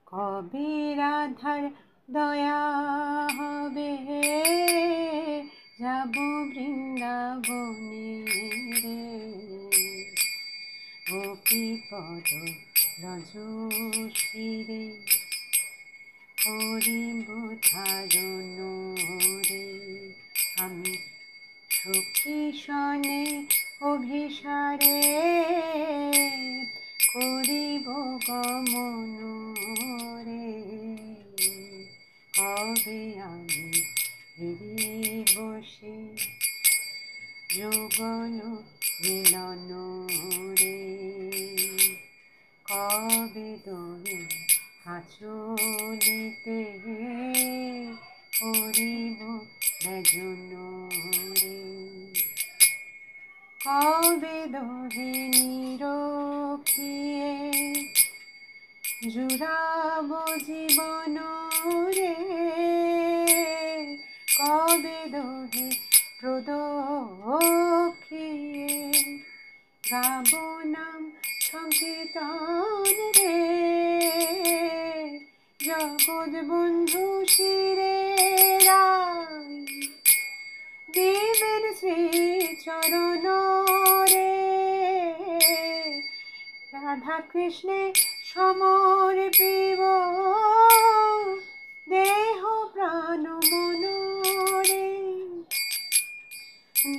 কবে রাধার দয়া হবে, যাব বৃন্দাবনে রে। গোপীপদ ব্রজ শিরে করিব ধারণ রে। আমি সখী সনে অভিসারে করিব গমন রে। কবে আমি ফিরিব সে যুগল মিলন রে। কবে দোহে আঁচলিতে করিব ভজন রে। কবে দোহে নিরখিয়ে জুড়াব জীবন রে। কবে দোহে প্রদক্ষিয়ে গাব নাম সংকীর্তন রে। জগৎ বন্ধু শিরে রাই দেবের শ্রী চরণ রে। রাধা কৃষ্ণে সমর্পিব দেহ প্রাণ মন রে।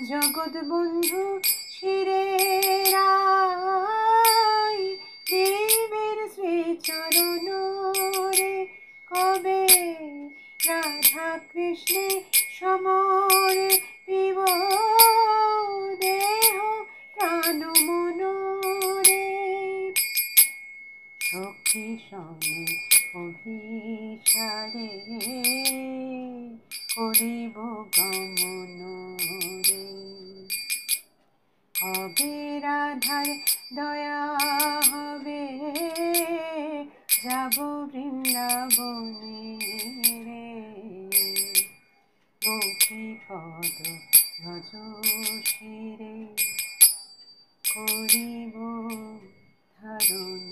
জগৎ বন্ধু শিরে রাই দেবের শ্রী চরণ রে। কবে রাধা কৃষ্ণে সমর্পিব দেহ প্রাণ মন রে। সখী সনে অভিসারে করিব গমন রে। কবে রাধার দয়া হবে, যাব বৃন্দাবনে রে। গোপীপদ ব্রজ শিরে করিব ধারণ।